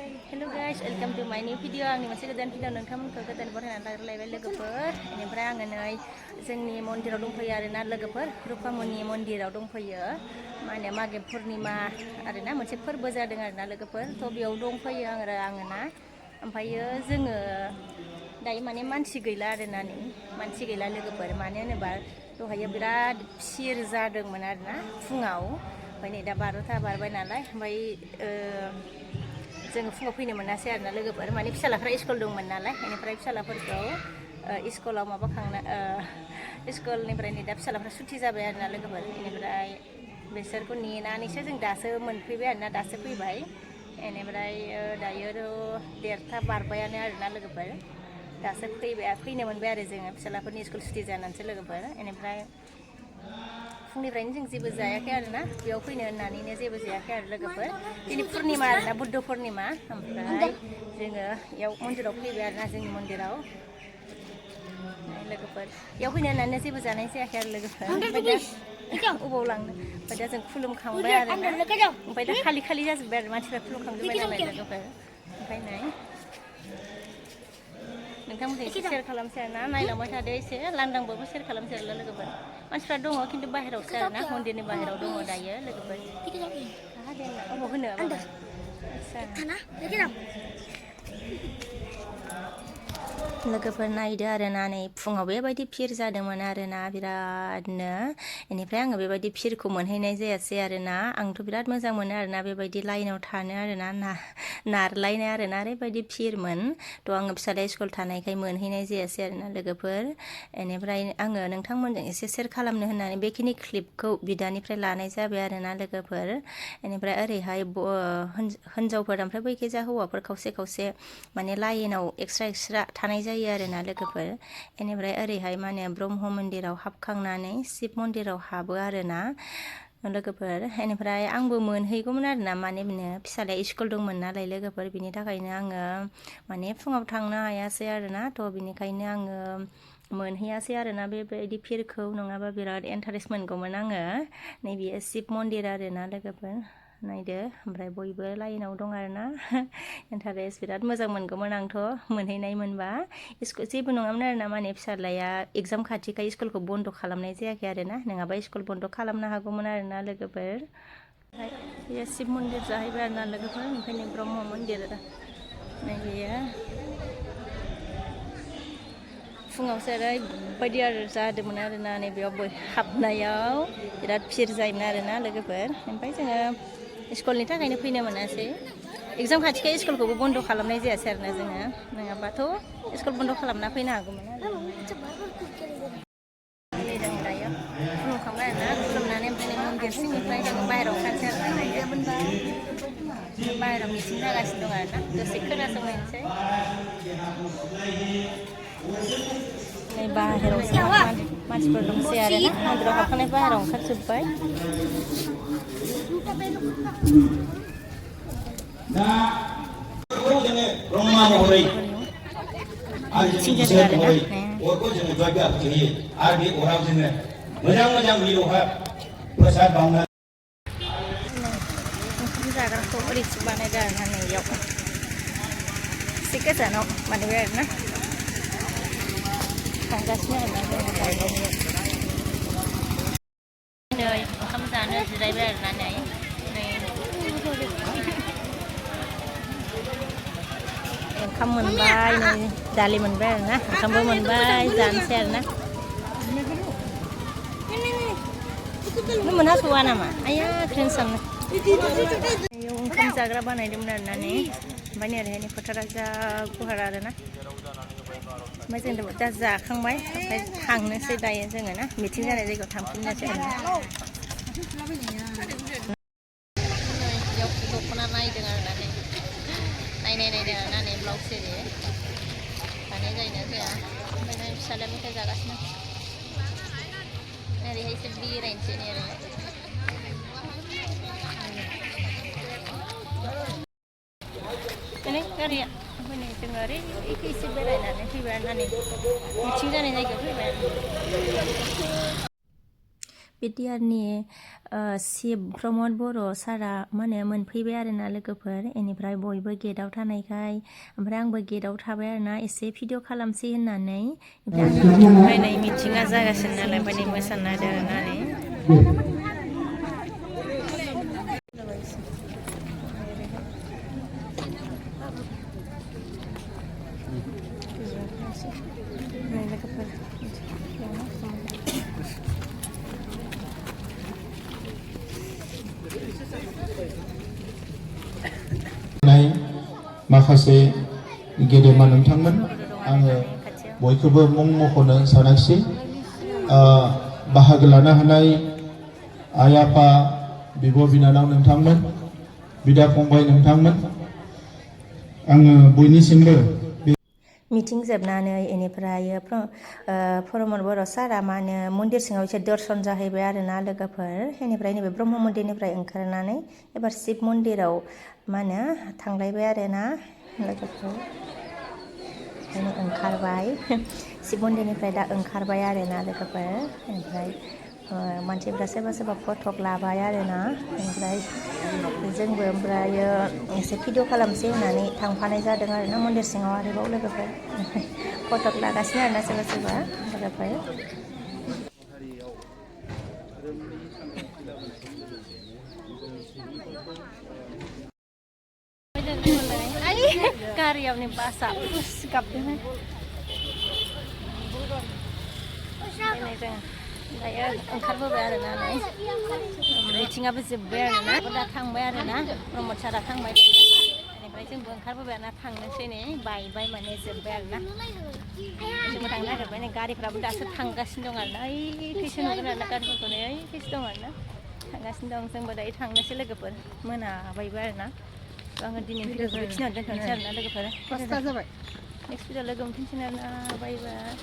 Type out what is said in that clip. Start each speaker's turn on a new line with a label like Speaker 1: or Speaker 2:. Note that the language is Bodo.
Speaker 1: Hello guys, welcome to my new video. Ini masih kedan video nonton kedan berhenti lain logoper. Ini berang ini jwngni mondiryao dंफैयो आरोना लोगोफोर रुपामनि mondiराव दंफैयो माने मागे पुर्णिमा आरोना मोनसे फोरबो जादों आरोना लोगोफोर थ' बेयाव दंफैयो आङो ना ओमफ्रायो जोङो दायो माने मानसि गैला आरोना मानसि गैला लोगोफोर मानो होनोबा दहायो बिराद फिर जादोंमोन आरोना फुङाव ओमफ्राय नै दा 12ता बारबाय नालाय ओमफ्राय जोङो फुङाव फैनो मोनासै आरोना लोगोफोर माने फिसालाफ्रा स्कुल दंमोन नालाय बेनिफ्राय फिसालाफोरखौ स्कुलाव स्कुलनिफ्राय नै दा फिसालाफ्रा सुथि जाबाय आरोना लोगोफोर बेनिफ्राय बिसोरखौ नेनानैसो जों दासो मोनफैबाय आरोना दासो फैबाय बेनिफ्राय दायो 1:30 बारबायानो आरोना लोगोफोर दासो फैनो मोनबाय आरो जोङो फिसालाफोरनि स्कुल सुथि जानानैसो लोगोफोर बेनिफ्राय फुंनिफ्रायनो जों जेबो जायाखै आरोना बेयाव फैनो होननानैनो जेबो जायाखै आरो लोगोफोर दिनै पुर्णिमा आरोना बुद्ध पुर्णिमा ओमफ्राय जोङो इयाव मन्दिराव फैबाय आरोना जोंनि मन्दिराव लोगोफोर इयाव फैनो होननानै जेबो जानाय जायाखै आरो लोगोफोर अबाव लांनो ओमफ्राय दा जों खुलुमखांबाय आरोना ओमफ्राय दा खालि जाजोब्बाय आरो मानसिफ्रा खुलुमखांजोब्बाय नालाय लोगोफोर ओमफ्राय नै नोंथांमोनजों एसे शेयार खालामसै आरोना नायलांबाय थादो एसे लांदांबाबो शेयार खालामसै आरो लोगोफोर मानसिफ्रा दङ खिन्थु बाहेरावसो आरोना मन्दिरनि बाहेराव दङ दायो लोगोफोर अबाव होनो लोगोफोर नायदो आरोना नै फुङाव बेबायदि फिर जादोंमोन आरोना बिरादनो बेनिफ्राय आङो बेबायदि फिरखौ मोनहैनाय जायासै आरोना आंथ' बिराद मोजां मोनो आरोना बेबायदि लाइनाव थानो आरोना नारलायनाय आरोना ओरैबायदि फिरमोन थ' आङो फिसाला स्कुल थानायखाय मोनहैनाय जायासै आरोना लोगोफोर बेनिफ्राय आङो नोंथांमोनजों एसे शेयार खालामनो होननानै बेखिनि क्लिपखौ बिदानिफ्राय लानाय जाबाय आरोना लोगोफोर बेनिफ्राय ओरैहाय हिन्जावफोर ओमफ्राय बैखैजा हौवाफोर खावसे माने लाइनाव एक्सट्रा थानाय जायो आरोना लोगोफोर बेनिफ्राय ओरैहाय माने ब्रह्म मन्दिराव हाबखांनानै शिब मन्दिराव हाबो आरोना लोगोफोर बेनिफ्राय आंबो मोनहैगौमोन आरोना माने फिसालाया स्कुल दंमोन नालाय लोगोफोर बिनि थाखायनो आङो माने फुङाव थांनो हायासै आरोना थ' बिनिखायनो आङो मोनहैयासै आरोना बेबायदि फिरखौ नङाबा बिराद इन्टारेस्ट मोनगौमोन आङो नैबेयो शिब मन्दिर आरोना लोगोफोर नायदो ओमफ्राय बयबो लाइनाव दं आरोना इन्टारेस्ट बिराद मोजां मोनगौमोन आंथ' मोनहैनाय मोनबा जेबो नङामोन आरोना माने फिसालाया एग्जाम खाथिखाय स्कुलखौ बन्द' खालामनाय जायाखै आरोना नङाबा स्कुल बन्द' खालामनो हागौमोन आरोना लोगोफोर बेयो शिब मन्दिर जाहैबाय आरोना लोगोफोर ओंखायनो ब्रह्म मन्दिर बेयो फुङावसो ओरैबायदि आरो जादोंमोन आरोना नैबेयाव हाबनायाव बिराद फिर जायोमोन आरोना लोगोफोर ओमफ्राय जोङो स्कुलनि थाखायनो फैनो मोनासै एग्जाम खाथिखाय स्कुलखौबो बन्द' खालामनाय जायासै आरोना जोङो नङाबाथ' स्कुल बन्द' खालामना फैनो हागौमोन आरो जों दायो खुलुमखांबाय आरोना खुलुमनानै ओमफ्राय मन्दिर सिंनिफ्राय जोङो बाहेरायाव ओंखारसै आरोना बाहेरायाव मिटिं जागासिनो दं आरोना दसे खोनासंनायसै नै बाहेरायावसो मानसिफोर दंसै आरोना मन्दिराव हाबखांनाय बाहेरायाव ओंखारजोब्बाय जाग्राखौ ओरैसो बानायदों आरोना नैयाव एसे गोजानाव बानायबाय आरोना थांगासिनो आरोना जोङो नै ओंखाम जानो जिरायबाय आरोना नै ओंखाम मोनबाय नै दालि मोनबाय आरोना ओंखामबो मोनबाय जानोसै आरोना नों मोनहास'वा नामा आया क्रेन्सावनो ओंखाम जाग्रा बानायदोंमोन आरोना नै ओमफ्राय नै ओरैहाय फोथारा जा गुवार आरोना ओमफ्राय जों दा जाखांबाय ओमफ्राय थांनोसै दायो जोङो ना मिटिं जानाय जायगायाव थांफिननोसै आरोना दख'ना नायदों आरोना नायदों आरोना नै ब्लाउस एरि दानाय जायोना जाया ओमफ्राय फिसालाया मेथाइ जागासिनो ओरैहायसो बेरायनोसै नै ओरैहाय गारिया ओमफ्राय नै जोङो ओरै एसे बेरायनानै फैबाय आरोना नै मिथिं जानाय जायगायाव फैबाय बिटिआरनि चिफ प्रमद बर' सारा मा होनो मोनफैबाय आरोना लोगोफोर बेनिफ्राय बयबो गेटआव थानायखाय ओमफ्राय आंबो गेटआव थाबाय आरोना एसे भिडिअ खालामसै होननानै ओमफ्राय नै मिटिङा जागासिनो नालाय ओमफ्राय नै मोसानो नागिरदों आरोना
Speaker 2: माखासे गेदेमा नोंथांमोन आङो बयखौबो मुं मख'नो सानाखिसै बाहागो लानो हानाय आइ आफा बिब' बिनानाव नोंथांमोन बिदा फंबाय नोंथांमोन आङो बयनिसिमबो
Speaker 1: मिटिं जोबनानै बेनिफ्राय प्रमद बर' सारा मा होनो मन्दिर सिङाव एसे दर्शन जाहैबाय आरोना लोगोफोर बेनिफ्राय नैबे ब्रह्म मन्दिरनिफ्राय ओंखारनानै एबार शिब मन्दिराव मा होनो थांलायबाय आरोना लोगोफोर ओंखायनो ओंखारबाय शिब मन्दिरनिफ्राय दा ओंखारबाय आरोना लोगोफोर ओमफ्राय मानसिफ्रा सोरबा सोरबा फटक लाबाय आरोना ओमफ्राय जोंबो ओमफ्रायो एसे भिडिअ खालामसै होननानै थांफानाय जादों आरोना मन्दिर सिङाव आरोबाव लोगोफोर फटक लागासिनो आरोना सोरबा सोरबा लोगोफोर गारियावनो बासा गाबदोंहाय दायो ओंखारबोबाय आरोना मिटिङाबो जोब्बाय आरोना दा थांबाय आरोना प्रमद सारा थांबाय बेनिफ्राय जोंबो ओंखारबोबाय आरोना थांनोसै नै बायबाय माने जोब्बाय आरोना जोंबो थांनो नागिरबाय नै गारिफ्राबो दासो थांगासिनो दं आरोना ओइखैसो नुगोन आरोना गारिफोरखौ नै ओइखैसो दं आरोना थांगासिनो दं जोंबो दायो थांनोसै लोगोफोर मोनाबायबो आरोना आङो दिनै भिडिअखौ बेखिनियावनो दोनथ'नोसै आरोना लोगोफोर नेक्स्ट भिडिअ लोगो मोनफिनसिगोन आरोना बाय बाय